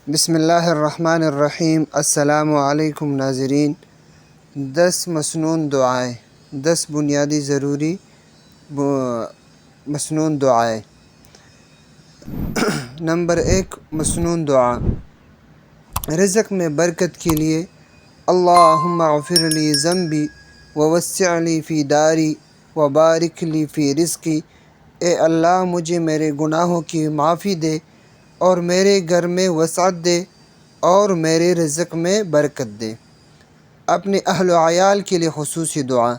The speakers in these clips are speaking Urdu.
بسم اللہ الرحمن الرحیم۔ السلام علیکم ناظرین۔ 10 مسنون دعائیں، 10 بنیادی ضروری مسنون دعائیں۔ نمبر 1، مسنون دعا رزق میں برکت کے لیے۔ اللہم اغفر لی ذنبی ووسع لی فی داری وبارک لی فی رزقی۔ اے اللہ مجھے میرے گناہوں کی معافی دے اور میرے گھر میں وسعت دے اور میرے رزق میں برکت دے۔ اپنے اہل و عیال کے لیے خصوصی دعا۔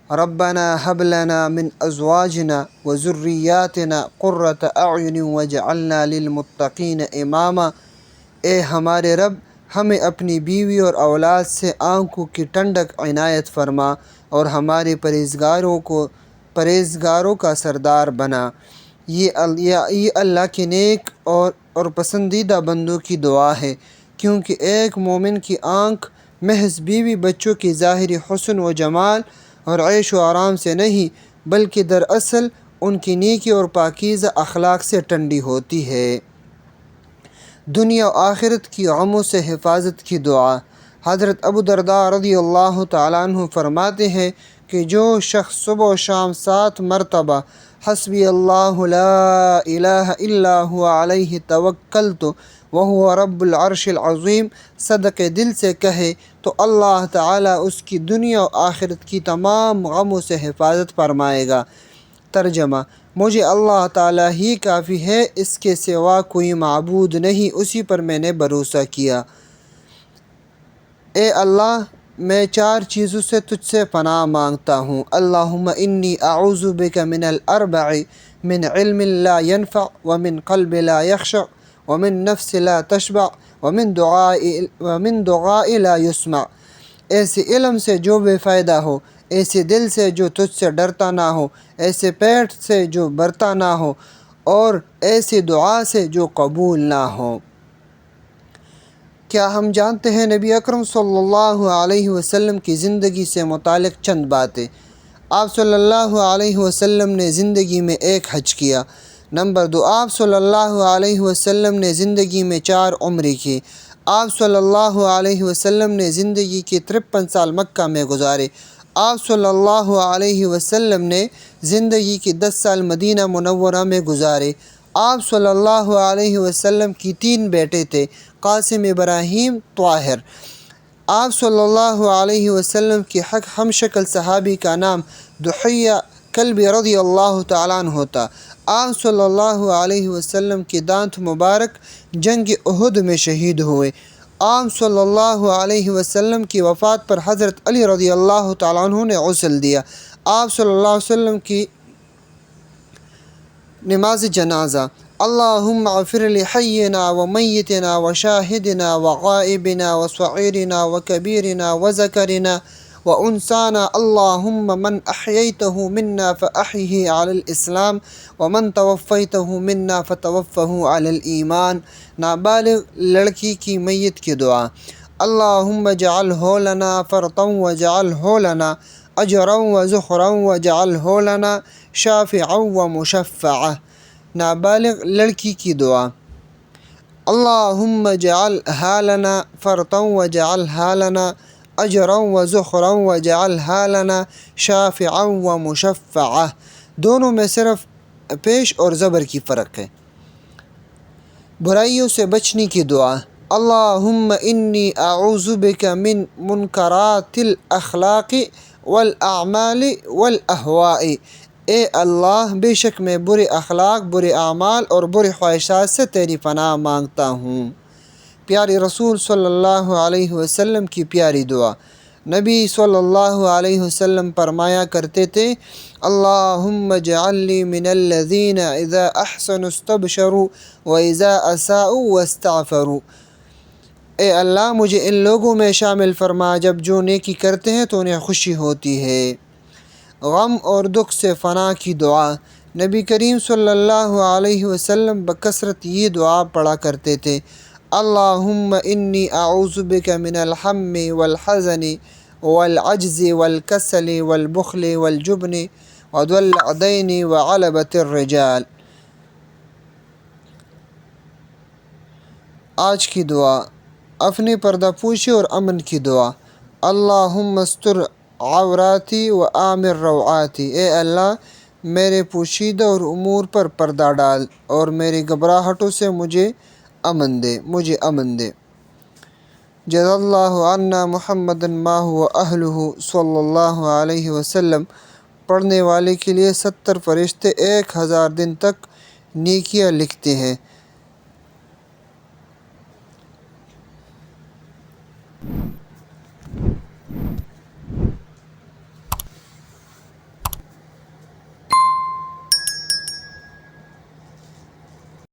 ربنا ہب لنا من ازواجنا وذریاتنا قرۃ اعین واجعلنا للمتقین اماما۔ اے ہمارے رب، ہمیں اپنی بیوی اور اولاد سے آنکھوں کی ٹھنڈک عنایت فرما اور ہمارے پرہیزگاروں کا سردار بنا۔ یہ اللہ کے نیک اور پسندیدہ بندوں کی دعا ہے، کیونکہ ایک مومن کی آنکھ محض بیوی بچوں کی ظاہری حسن و جمال اور عیش و آرام سے نہیں، بلکہ دراصل ان کی نیکی اور پاکیزہ اخلاق سے ٹھنڈی ہوتی ہے۔ دنیا و آخرت کی غموں سے حفاظت کی دعا۔ حضرت ابو درداء رضی اللہ تعالیٰ عنہ فرماتے ہیں کہ جو شخص صبح و شام 7 مرتبہ حسبی اللہ لا الہ الا هو علیہ توکلت وہو رب العرش العظیم صدقے دل سے کہے تو اللہ تعالیٰ اس کی دنیا و آخرت کی تمام غموں سے حفاظت فرمائے گا۔ ترجمہ: مجھے اللہ تعالیٰ ہی کافی ہے، اس کے سوا کوئی معبود نہیں، اسی پر میں نے بھروسہ کیا۔ اے اللہ، میں 4 چیزوں سے تجھ سے پناہ مانگتا ہوں۔ اللہم انی اعوذ بک من الاربع، من علم لا ينفع ومن قلب لا يخشع ومن نفس لا تشبع ومن دعاء لا يسمع۔ ایسے علم سے جو بے فائدہ ہو، ایسے دل سے جو تجھ سے ڈرتا نہ ہو، ایسے پیٹ سے جو بھرتا نہ ہو، اور ایسی دعا سے جو قبول نہ ہو۔ کیا ہم جانتے ہیں نبی اکرم صلی اللہ علیہ وسلم کی زندگی سے متعلق چند باتیں؟ آپ صلی اللہ علیہ وسلم نے زندگی میں 1 حج کیا۔ نمبر 2، آپ صلی اللہ علیہ وسلم نے زندگی میں 4 عمرے کی۔ آپ صلی اللہ علیہ وسلم نے زندگی کے 53 سال مکہ میں گزارے۔ آپ صلی اللہ علیہ وسلم نے زندگی کے 10 سال مدینہ منورہ میں گزارے۔ آپ صلی اللہ علیہ وسلم کی 3 بیٹے تھے، قاسم، ابراہیم، طاہر۔ آپ صلی اللہ علیہ وسلم کی ہم شکل صحابی کا نام دحیہ کلبی رضی اللہ تعالیٰ عنہ تھا۔ آپ صلی اللہ علیہ وسلم کے دانت مبارک جنگ احد میں شہید ہوئے۔ آپ صلی اللہ علیہ وسلم کی وفات پر حضرت علی رضی اللہ تعالیٰ عنہ نے غسل دیا۔ آپ صلی اللہ علیہ وسلم کی نماز جنازہ۔ اللہم اغفر لحینا ومیتنا وشاہدنا وغائبنا وصغیرنا وکبیرنا وذکرنا وانسانا اللہم من احییتہ منا فاحیہ علی الاسلام ومن توفیتہ منا فتوفہ علی الایمان۔ نابالغ لڑکی کی میت کی دعا۔ اللہم اجعلہ لنا فرطا واجعلہ لنا اجرا وذخرا واجعلہ لنا شافعا ومشفعا۔ نابالغ لڑکی کی دعا۔ اللہم اجعلہا لنا فرطا واجعلہا لنا اجرا وذخرا واجعلہا لنا شافعا ومشفعا۔ دونوں میں صرف پیش اور زبر کی فرق ہے۔ برائیوں سے بچنے کی دعا۔ اللہم انی اعوذ بک من منکرات الاخلاق والاعمال والاہواء۔ اے اللہ، بے شک میں برے اخلاق، برے اعمال اور برے خواہشات سے تیری پناہ مانگتا ہوں۔ پیارے رسول صلی اللہ علیہ وسلم کی پیاری دعا۔ نبی صلی اللہ علیہ وسلم فرمایا کرتے تھے، اللہم اجعلنی من الذین اذا احسنوا استبشروا واذا اساءوا واستغفروا۔ اے اللہ، مجھے ان لوگوں میں شامل فرما جب جو نیکی کرتے ہیں تو انہیں خوشی ہوتی ہے۔ غم اور دکھ سے فنا کی دعا۔ نبی کریم صلی اللہ علیہ وسلم بکثرت یہ دعا پڑھا کرتے تھے، اللہم انی اعوذ بک من الہم والحزن والعجز والکسل والبخل والجبن وضلع الدین وغلبۃ الرجال۔ آج کی دعا، اپنی پردہ پوشی اور امن کی دعا۔ اللہم استر عوراتی و آمر روعاتی، اے اللہ میرے پوشیدہ اور امور پر پردہ ڈال اور میری گھبراہٹوں سے مجھے امن دے۔ جزا اللہ عنا محمد ما هو اہلہ صلی اللہ علیہ وسلم۔ پڑھنے والے کے لیے 70 فرشتے 1000 دن تک نیکیاں لکھتے ہیں۔